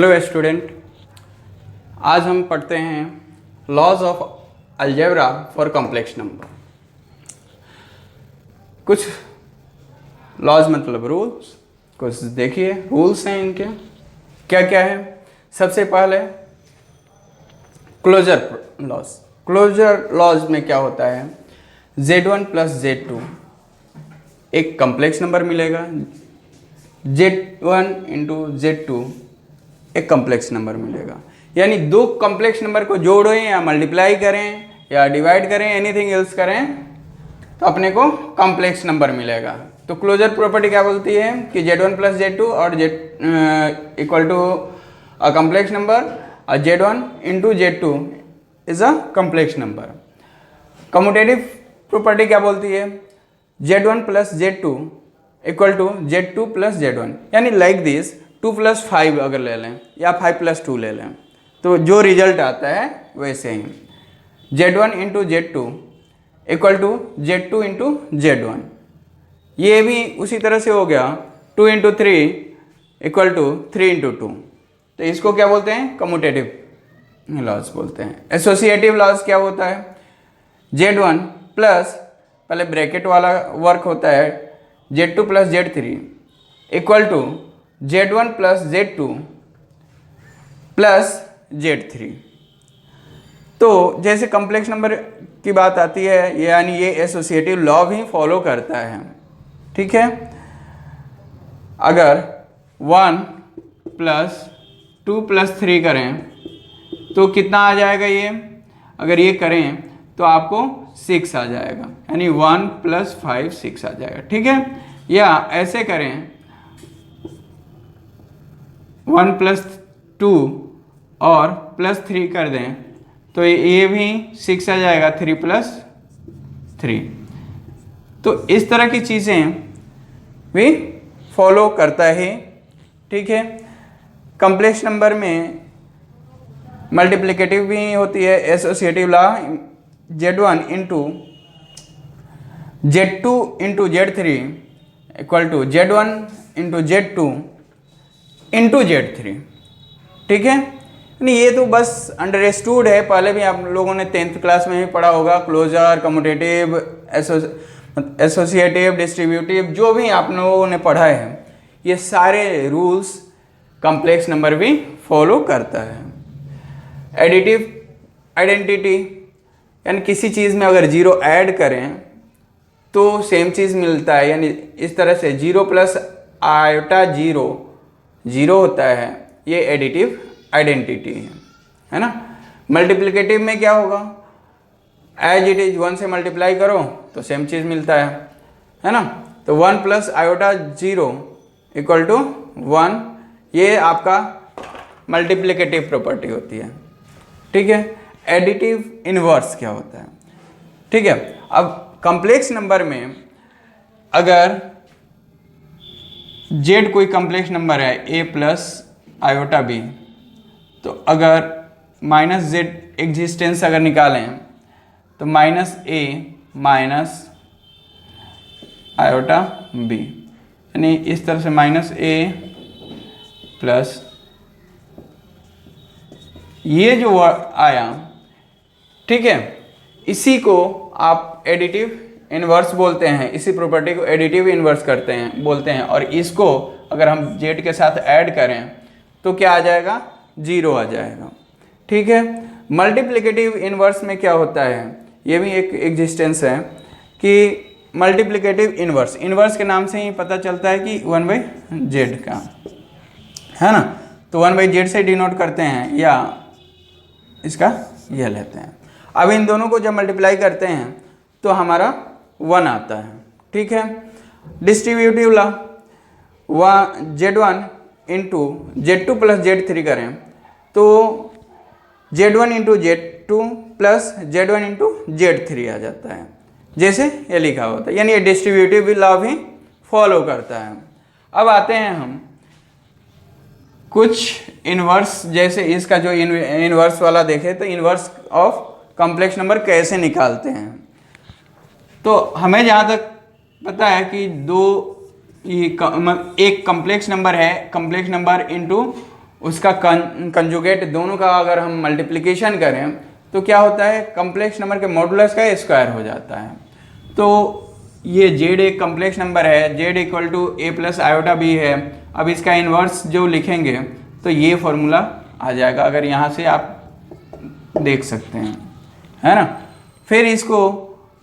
Hello student, आज हम पढ़ते हैं laws of algebra for complex number. कुछ लॉज मतलब रूल्स, कुछ देखिए रूल्स हैं इनके क्या क्या है। सबसे पहले क्लोजर लॉज। क्लोजर लॉज में क्या होता है, Z1 प्लस Z2 एक कॉम्प्लेक्स नंबर मिलेगा, Z1 इंटू Z2 एक कॉम्प्लेक्स नंबर मिलेगा। यानी दो कॉम्प्लेक्स नंबर को जोड़ें या मल्टीप्लाई करें या डिवाइड करें, एनीथिंग एल्स करें तो अपने को कॉम्प्लेक्स नंबर मिलेगा। तो क्लोजर प्रॉपर्टी क्या बोलती है कि Z1 प्लस Z2 और Z equal to a complex number और Z1 into Z2 is a complex number. Commutative property क्या बोलती है, Z1 plus Z2 equal to Z2 plus Z1, यानी लाइक दिस 2 प्लस 5 अगर ले लें या 5 प्लस 2 ले लें तो जो रिजल्ट आता है वैसे ही Z1 into Z2 equal to Z2 into Z1। ये भी उसी तरह से हो गया 2 इंटू 3 इक्वल टू 3 इंटू 2। तो इसको क्या बोलते हैं, कम्यूटेटिव लॉज बोलते हैं। एसोसिएटिव लॉज क्या होता है, Z1 प्लस पहले ब्रैकेट वाला वर्क होता है Z2 plus Z3 equal to Z1 plus Z2 plus Z3। तो जैसे कॉम्प्लेक्स नंबर की बात आती है, यानी ये एसोसिएटिव लॉ भी फॉलो करता है। ठीक है, अगर 1 प्लस 2 प्लस 3 करें तो कितना आ जाएगा, ये अगर ये करें तो आपको 6 आ जाएगा, यानी 1 प्लस 5 6 आ जाएगा। ठीक है, या ऐसे करें 1 प्लस 2 और प्लस 3 कर दें तो ये भी 6 आ जाएगा, 3 प्लस 3। तो इस तरह की चीज़ें भी फॉलो करता है। ठीक है, कॉम्प्लेक्स नंबर में मल्टीप्लिकेटिव भी होती है associative law, Z1 into Z2 into Z3 equal to Z1 into Z2 into Z3। ठीक है, नहीं ये तो बस अंडरस्टूड है, पहले भी आप लोगों ने 10th क्लास में भी पढ़ा होगा। क्लोजर, कम्यूटेटिव, एसोसिएटिव, डिस्ट्रीब्यूटिव, जो भी आप लोगों ने पढ़ा है, ये सारे रूल्स कॉम्प्लेक्स नंबर भी फॉलो करता है। एडिटिव आइडेंटिटी, यानी किसी चीज़ में अगर जीरो ऐड करें तो सेम चीज़ मिलता है, यानी इस तरह से 0 प्लस आयोटा 0 होता है, ये एडिटिव आइडेंटिटी है ना। मल्टीप्लिकेटिव में क्या होगा, एज इट इज 1 से मल्टीप्लाई करो तो सेम चीज़ मिलता है ना। तो 1 प्लस आयोटा 0 इक्वल टू 1, ये आपका मल्टीप्लिकेटिव प्रॉपर्टी होती है। ठीक है, एडिटिव इनवर्स क्या होता है। ठीक है, अब कॉम्प्लेक्स नंबर में अगर Z कोई कॉम्प्लेक्स नंबर है A प्लस आयोटा B, तो अगर माइनस Z एग्जिस्टेंस अगर निकालें तो minus A minus iota B, यानी इस तरह से माइनस A प्लस ये जो आया, ठीक है, इसी को आप एडिटिव इनवर्स बोलते हैं। इसी प्रॉपर्टी को एडिटिव इनवर्स बोलते हैं। और इसको अगर हम Z के साथ ऐड करें तो क्या आ जाएगा, 0 आ जाएगा। ठीक है, मल्टीप्लिकेटिव इनवर्स में क्या होता है, ये भी एक एग्जिस्टेंस है कि मल्टीप्लिकेटिव इनवर्स के नाम से ही पता चलता है कि 1/Z का है ना। तो 1/Z से डिनोट करते हैं या इसका यह लेते हैं। अब इन दोनों को जब मल्टीप्लाई करते हैं तो हमारा 1 आता है। ठीक है, distributive law, Z1 into Z2 plus Z3 करें तो Z1 into Z2 plus Z1 into Z3 आ जाता है, जैसे ये लिखा होता है, यानी ये डिस्ट्रीब्यूटिव लॉ भी फॉलो करता है। अब आते हैं हम कुछ इनवर्स, जैसे इसका जो इनवर्स वाला देखें तो इनवर्स ऑफ कॉम्प्लेक्स नंबर कैसे निकालते हैं। तो हमें जहाँ तक पता है कि एक कॉम्प्लेक्स नंबर है, कॉम्प्लेक्स नंबर इंटू उसका कंजुगेट दोनों का अगर हम मल्टीप्लिकेशन करें तो क्या होता है, कम्प्लेक्स नंबर के मॉडुलस का स्क्वायर हो जाता है। तो ये जेड एक कम्प्लेक्स नंबर है, Z equal to A plus iota B है। अब इसका इन्वर्स जो लिखेंगे तो ये फॉर्मूला आ जाएगा, अगर यहाँ से आप देख सकते हैं, है ना। फिर इसको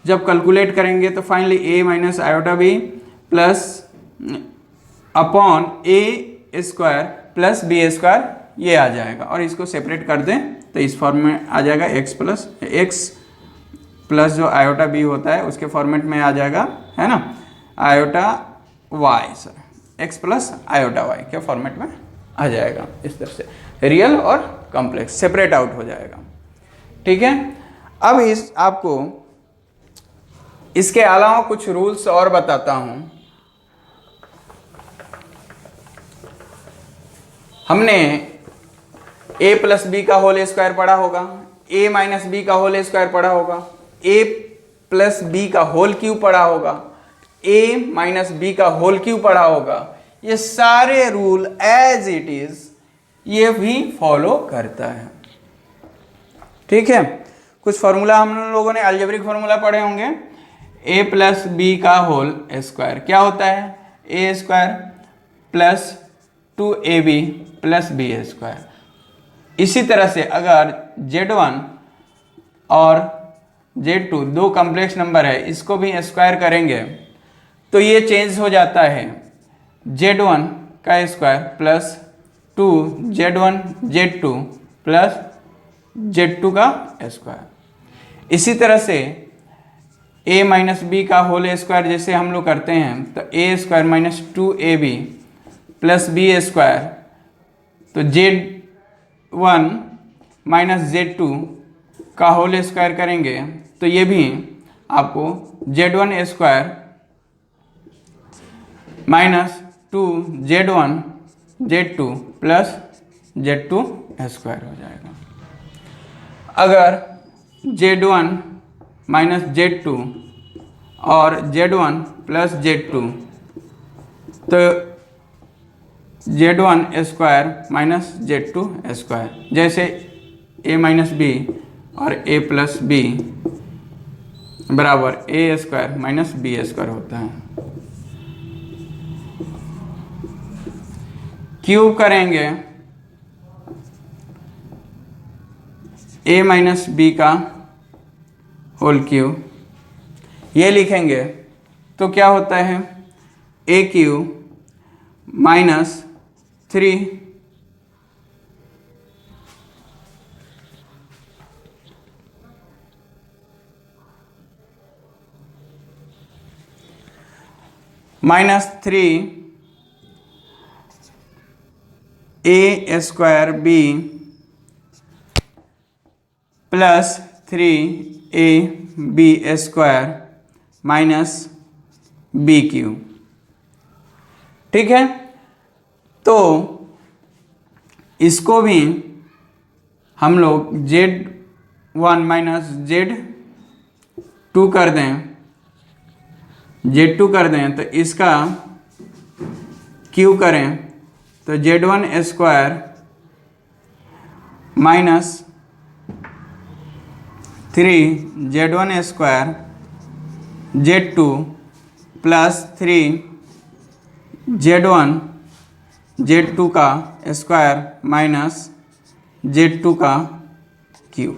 जब कैलकुलेट करेंगे तो finally A minus iota B plus upon A square plus B square ये आ जाएगा, और इसको सेपरेट कर दें तो इस फॉर्म में आ जाएगा एक्स प्लस जो आयोटा बी होता है उसके फॉर्मेट में आ जाएगा, है ना, iota Y, sir X plus iota Y के फॉर्मेट में आ जाएगा। इस तरह से रियल और कॉम्प्लेक्स सेपरेट आउट हो जाएगा। ठीक है, अब इस आपको इसके अलावा कुछ रूल्स और बताता हूं। हमने a प्लस बी का होल स्क्वायर पढ़ा होगा, a माइनस बी का होल स्क्वायर पढ़ा होगा, a प्लस बी का होल क्यूब पढ़ा होगा, a माइनस बी का होल क्यूब पढ़ा होगा। ये सारे रूल एज इट इज ये भी फॉलो करता है। ठीक है, कुछ फॉर्मूला हम लोगों ने अलजेब्रिक फॉर्मूला पढ़े होंगे। a प्लस बी का होल स्क्वायर क्या होता है, a square plus 2ab plus B square. इसी तरह से अगर z1 और z2 दो कॉम्प्लेक्स नंबर है, इसको भी स्क्वायर करेंगे तो ये चेंज हो जाता है, z1 का square plus 2z1 z2 plus z2 का स्क्वायर। इसी तरह से a माइनस बी का होल स्क्वायर जैसे हम लोग करते हैं तो a square minus 2ab plus B square, तो z1 माइनस z2 का होल स्क्वायर करेंगे तो ये भी आपको z1 square minus 2z1 z2 plus z2 square हो जाएगा। अगर z1 माइनस z2 और z1 प्लस z2 तो z1 square minus z2 square, जैसे a माइनस बी और a प्लस बी बराबर a square minus B square होता है। क्यूब करेंगे a माइनस बी का होल क्यूब, ये लिखेंगे तो क्या होता है, a cube minus 3 minus 3 a square B plus 3a B square minus B cube. ठीक है, तो इसको भी हम लोग z1 माइनस z2 कर दें, z2 कर दें तो इसका क्यूब करें तो z1 square minus 3 z1 square z2 plus 3 z1 z2 का स्क्वायर माइनस z2 का क्यूब।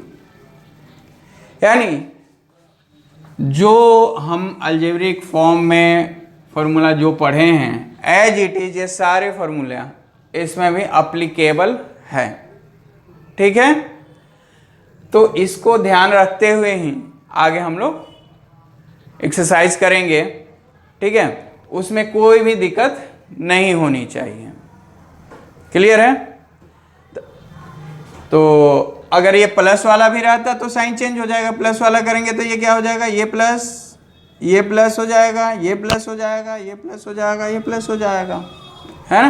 यानी जो हम अलजेब्रिक फॉर्म में फॉर्मूला जो पढ़े हैं एज इट इज ये सारे फॉर्मूला इसमें भी अप्लीकेबल है। ठीक है, तो इसको ध्यान रखते हुए ही आगे हम लोग एक्सरसाइज करेंगे। ठीक है, उसमें कोई भी दिक्कत नहीं होनी चाहिए। क्लियर है? तो अगर ये प्लस वाला भी रहता तो साइन चेंज हो जाएगा, प्लस वाला करेंगे तो ये क्या हो जाएगा, ये प्लस हो जाएगा, ये प्लस हो जाएगा, ये प्लस हो जाएगा, ये प्लस हो जाएगा, है ना।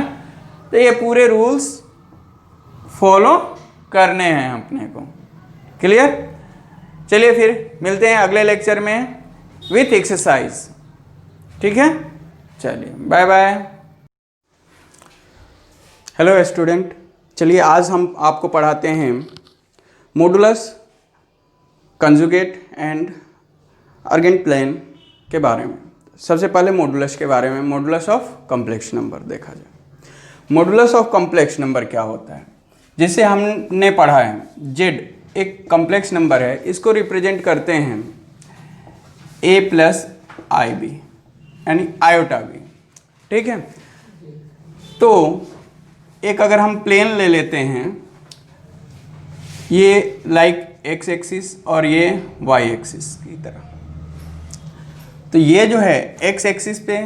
तो ये पूरे रूल्स फॉलो करने हैं अपने को। क्लियर? चलिए फिर मिलते हैं अगले लेक्चर में विथ एक्सरसाइज। ठीक है, चलिए बाय बाय। हेलो स्टूडेंट, चलिए आज हम आपको पढ़ाते हैं मॉडुलस, कंजुगेट एंड आर्गेनप्लेन के बारे में। सबसे पहले मॉडुलस के बारे में, मॉडुलस ऑफ कॉम्प्लेक्स नंबर देखा जाए। मॉडुलस ऑफ कॉम्प्लेक्स नंबर क्या होता है? जिसे हमने पढ़ा है, जेड एक कॉम्प्लेक्स नंबर है, इसको रिप्रेजेंट करते हैं ए प्लस आई बी यानी आयोटा बी, ठीक है। तो एक अगर हम प्लेन ले लेते हैं, ये लाइक एक्स एक्सिस और ये वाई एक्सिस की तरह, तो ये जो है एक्स एक्सिस पे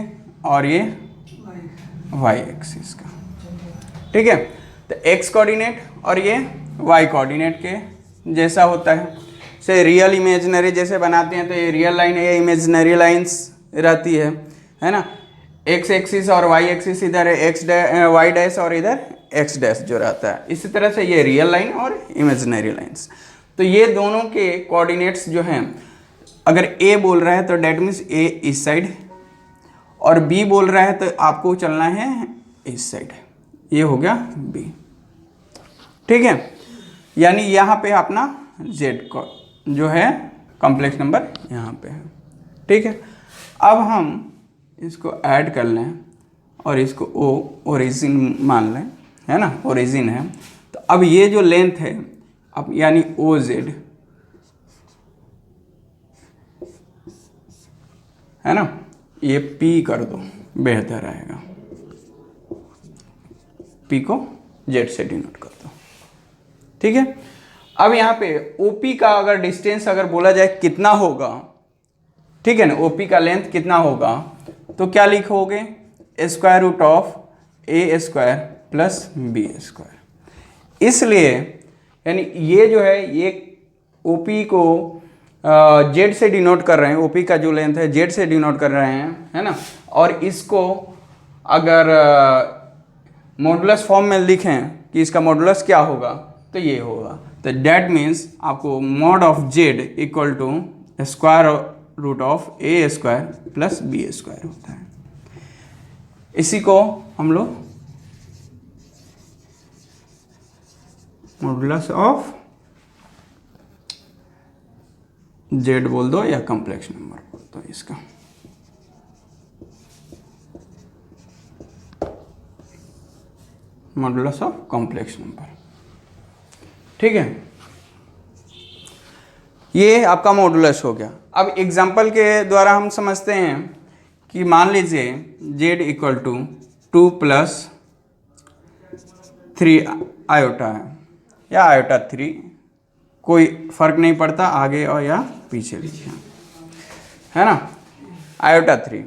और ये वाई एक्सिस का, ठीक है। तो एक्स कोऑर्डिनेट और ये वाई कोऑर्डिनेट के जैसा होता है। से रियल इमेजिनरी जैसे बनाते हैं तो ये रियल लाइन है, ये इमेजिनरी लाइंस रहती है ना। एक्स एक्सिस और वाई एक्सिस इधर एक्स वाई डैश और इधर एक्स डैश जो रहता है। इसी तरह से ये रियल लाइन और इमेजिनरी लाइंस। तो ये दोनों के कोऑर्डिनेट्स जो हैं, अगर ए बोल रहा है तो डेट मीन्स ए इस साइड, और बी बोल रहा है तो आपको चलना है इस साइड। ये हो गया बी, ठीक है। यानी यहाँ पे अपना जेड को जो है कॉम्प्लेक्स नंबर यहाँ पे है, ठीक है। अब हम इसको ऐड कर लें और इसको ओ ओरिजिन मान लें, है ना, ओरिजिन है। तो अब ये जो लेंथ है, अब यानी ओ जेड है ना, ये पी कर दो, बेहतर रहेगा। पी को जेड से डिनोट कर दो, ठीक है। अब यहाँ पे ओपी का अगर डिस्टेंस अगर बोला जाए कितना होगा, ठीक है ना, ओपी का लेंथ कितना होगा, तो क्या लिखोगे? Square root of A square plus B square. इसलिए यानी ये जो है, ये ओपी को जेड से डिनोट कर रहे हैं, ओपी का जो लेंथ है जेड से डिनोट कर रहे हैं, है ना। और इसको अगर मॉडुलस फॉर्म में लिखें कि इसका मॉडुलस क्या होगा, तो ये होगा। तो डैट मीन्स आपको mod of Z equal to square root of A square plus B square होता है। इसी को हम लोग मॉडुलस ऑफ जेड बोल दो या कॉम्प्लेक्स नंबर बोल दो इसका। मॉडुलस ऑफ कॉम्प्लेक्स नंबर, ठीक है। ये आपका मॉडुलस हो गया। अब एग्जांपल के द्वारा हम समझते हैं कि मान लीजिए Z equal to 2 plus 3 iota है या आयोटा 3, कोई फर्क नहीं पड़ता आगे और या पीछे लिखिए, है ना, आयोटा 3।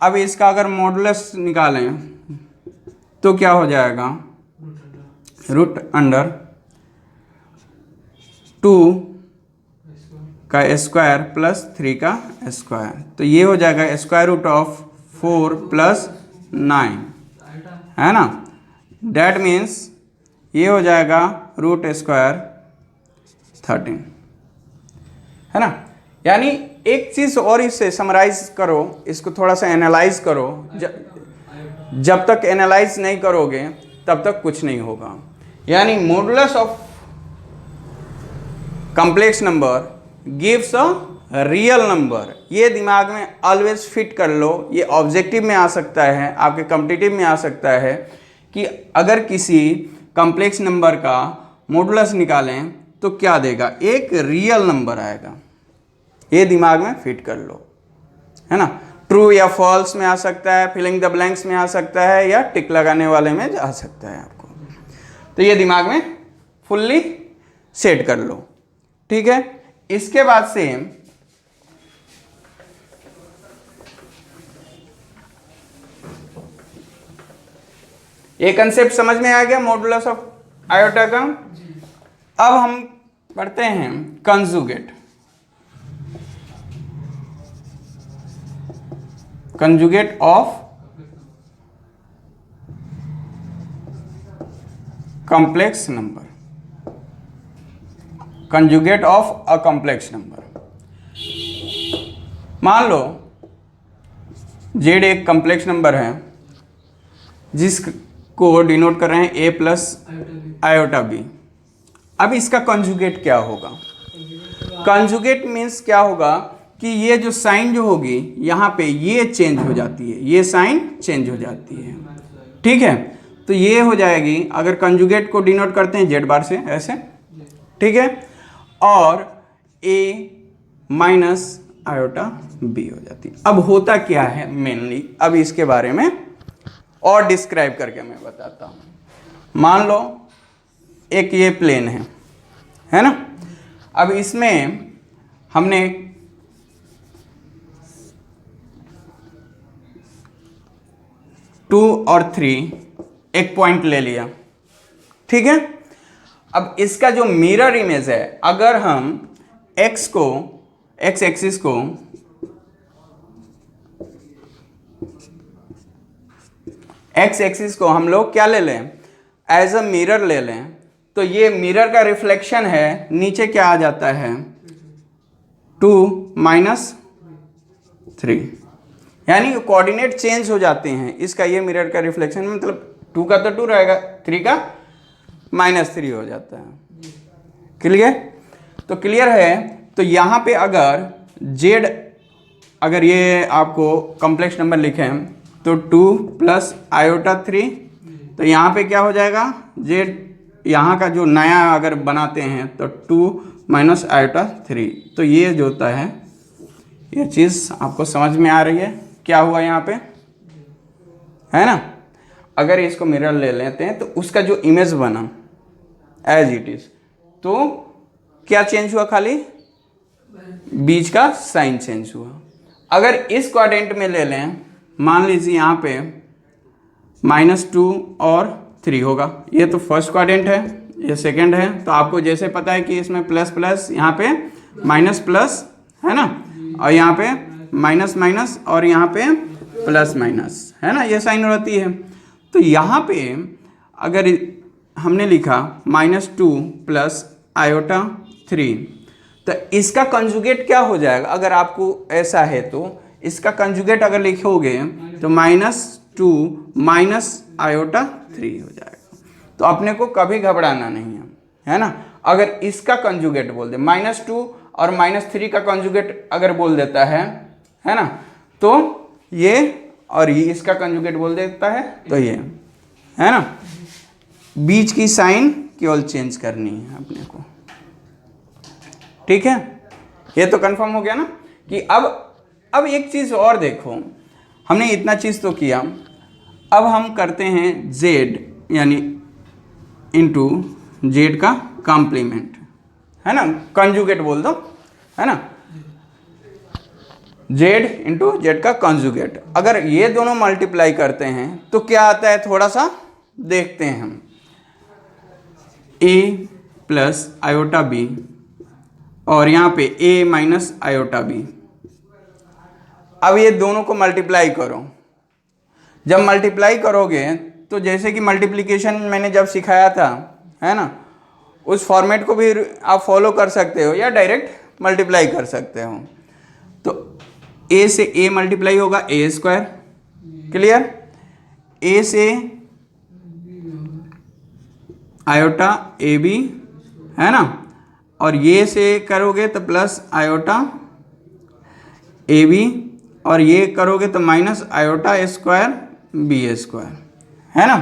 अब इसका अगर मॉडुलस निकालें तो क्या हो जाएगा? रूट अंडर 2 का स्क्वायर प्लस 3 का स्क्वायर, तो ये हो जाएगा स्क्वायर रूट ऑफ 4 प्लस 9, है ना। डैट मीन्स ये हो जाएगा रूट स्क्वायर 13, है ना। यानी एक चीज़ और इससे समराइज करो, इसको थोड़ा सा एनालाइज करो। जब तक एनालाइज नहीं करोगे तब तक कुछ नहीं होगा। यानी modulus of complex number gives a real number. ये दिमाग में ऑलवेज फिट कर लो। ये ऑब्जेक्टिव में आ सकता है, आपके कॉम्पिटिटिव में आ सकता है कि अगर किसी कॉम्प्लेक्स नंबर का मॉडुलस निकालें तो क्या देगा? एक रियल नंबर आएगा। ये दिमाग में फिट कर लो, है ना। ट्रू या फॉल्स में आ सकता है, फिलिंग द ब्लैंक्स में आ सकता है, या टिक लगाने वाले में आ सकता है आपको। तो ये दिमाग में फुल्ली सेट कर लो, ठीक है। इसके बाद से ये कंसेप्ट समझ में आ गया मॉडुलस ऑफ आयोटा का। अब हम पढ़ते हैं conjugate. Conjugate of complex number, conjugate of a complex number. मान लो जेड एक कॉम्प्लेक्स नंबर है को डिनोट कर रहे हैं ए प्लस आयोटा बी। अब इसका कंजुगेट क्या होगा? कंजुगेट मीन्स क्या होगा कि ये जो साइन जो होगी यहाँ पे ये चेंज हो जाती है, ये साइन चेंज हो जाती है, ठीक है। तो ये हो जाएगी, अगर कंजुगेट को डिनोट करते हैं जेड बार से ऐसे, ठीक है, और ए माइनस आयोटा बी हो जाती है। अब होता क्या है मेनली, अब इसके बारे में और डिस्क्राइब करके मैं बताता हूँ। मान लो एक ये प्लेन है ना। अब इसमें हमने टू और 3 एक पॉइंट ले लिया, ठीक है। अब इसका जो मिरर इमेज है, अगर हम एक्स एक्सिस को एक्स एक्सिस को हम लोग क्या ले लें, एज अ मिरर ले लें, तो ये मिरर का रिफ्लेक्शन है, नीचे क्या आ जाता है 2 माइनस 3, यानी कोऑर्डिनेट चेंज हो जाते हैं। इसका ये मिरर का रिफ्लेक्शन मतलब 2 का तो 2 रहेगा, 3 का -3 हो जाता है। क्लियर? तो क्लियर है। तो यहाँ पे अगर जेड, अगर ये आपको कॉम्प्लेक्स नंबर लिखें तो 2 प्लस आयोटा 3, तो यहाँ पे क्या हो जाएगा जेड, यहाँ का जो नया अगर बनाते हैं तो 2 माइनस आयोटा 3। तो ये जो होता है, ये चीज़ आपको समझ में आ रही है क्या हुआ यहाँ पे, है ना। अगर इसको मिरर ले लेते हैं तो उसका जो इमेज बना एज इट इज, तो क्या चेंज हुआ, खाली बीच का साइन चेंज हुआ। अगर इस क्वाड्रेंट में ले लें, मान लीजिए यहाँ पे -2 और 3 होगा, ये तो फर्स्ट क्वाड्रेंट है, ये सेकंड है। तो आपको जैसे पता है कि इसमें प्लस प्लस, यहाँ पे माइनस प्लस, है ना, और यहाँ पे माइनस माइनस, और यहाँ पे प्लस माइनस, है ना, ये साइन रहती है। तो यहाँ पे अगर हमने लिखा -2 प्लस आयोटा 3, तो इसका कंजुगेट क्या हो जाएगा? अगर आपको ऐसा है तो इसका कंजुगेट अगर लिखोगे तो -2 माइनस आयोटा 3 हो जाएगा। तो अपने को कभी घबराना नहीं है ना। अगर इसका कंजुगेट बोल दे, -2 और -3 का कंजुगेट अगर बोल देता है ना, तो ये, और ये इसका कंजुगेट बोल देता है तो ये, है ना। बीच की साइन केवल चेंज करनी है अपने को, ठीक है। ये तो कंफर्म हो गया ना कि अब एक चीज़ और देखो, हमने इतना चीज़ तो किया, अब हम करते हैं जेड यानी इंटू जेड का कॉम्प्लीमेंट, है ना, कंजुगेट बोल दो, है ना, जेड इंटू जेड का कंजुगेट। अगर ये दोनों मल्टीप्लाई करते हैं तो क्या आता है, थोड़ा सा देखते हैं हम। ए प्लस आयोटा बी, और यहाँ पे ए माइनस आयोटा बी। अब ये दोनों को मल्टीप्लाई करो। जब मल्टीप्लाई करोगे तो जैसे कि मल्टीप्लिकेशन मैंने जब सिखाया था, है ना, उस फॉर्मेट को भी आप फॉलो कर सकते हो या डायरेक्ट मल्टीप्लाई कर सकते हो। तो ए से ए मल्टीप्लाई होगा ए स्क्वायर, क्लियर। ए से आयोटा ए बी, है ना, और ये से करोगे तो प्लस आयोटा ए बी, और ये करोगे तो minus iota square B square, है ना।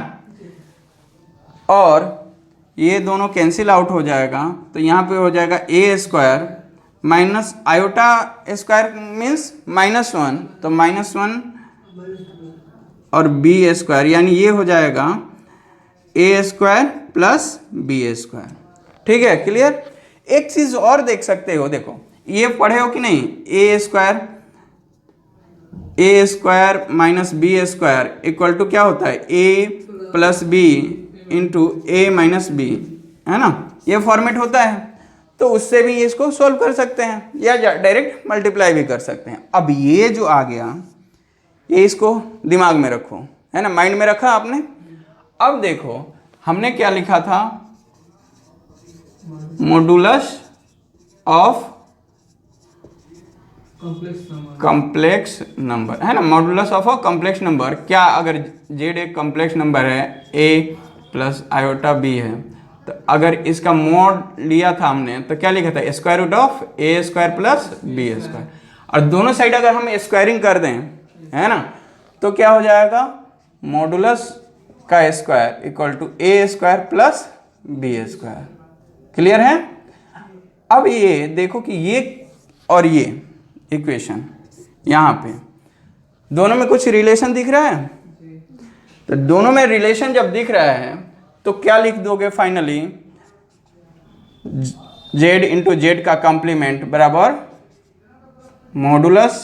और ये दोनों कैंसिल आउट हो जाएगा, तो यहाँ पे हो जाएगा A square minus iota square means -1, तो -1 और बी स्क्वायर, यानी ये हो जाएगा A square plus B square, ठीक है, क्लियर। एक चीज़ और देख सकते हो, देखो ये पढ़े हो कि नहीं, A square minus B square equal to क्या होता है, A plus B into A minus B, है ना, ये फॉर्मेट होता है। तो उससे भी इसको सॉल्व कर सकते हैं या डायरेक्ट मल्टीप्लाई भी कर सकते हैं। अब ये जो आ गया, ये इसको दिमाग में रखो, है ना, माइंड में रखा आपने। अब देखो हमने क्या लिखा था, मॉडुलस ऑफ कॉम्प्लेक्स नंबर है ना, modulus of a complex number. क्या अगर जेड एक कॉम्प्लेक्स नंबर है, ए प्लस आयोटा बी है, तो अगर इसका मोड लिया था हमने तो क्या लिखा था, square root of A square plus B square. और दोनों साइड अगर हम स्क्वायरिंग कर दें, है ना, तो क्या हो जाएगा, मॉडुलस का square equal to A square plus B square. Clear है? अब ये देखो कि ये और ये इक्वेशन यहाँ पे दोनों में कुछ रिलेशन दिख रहा है, तो दोनों में रिलेशन जब दिख रहा है तो क्या लिख दोगे फाइनली, जेड इंटू जेड का कॉम्प्लीमेंट बराबर मॉडुलस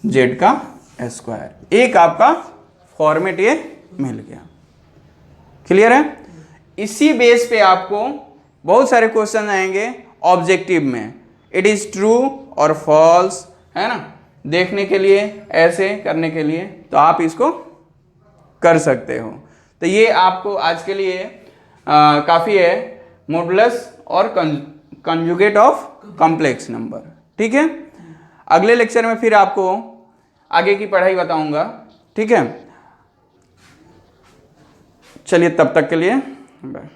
जेड का स्क्वायर। एक आपका फॉर्मेट ये मिल गया। क्लियर है? इसी बेस पे आपको बहुत सारे क्वेश्चन आएंगे ऑब्जेक्टिव में, इट इज ट्रू और फॉल्स, है ना, देखने के लिए, ऐसे करने के लिए, तो आप इसको कर सकते हो। तो ये आपको आज के लिए काफ़ी है, मॉडुलस और कंजुगेट ऑफ कॉम्प्लेक्स नंबर। ठीक है, अगले लेक्चर में फिर आपको आगे की पढ़ाई बताऊंगा। ठीक है, चलिए तब तक के लिए बाय।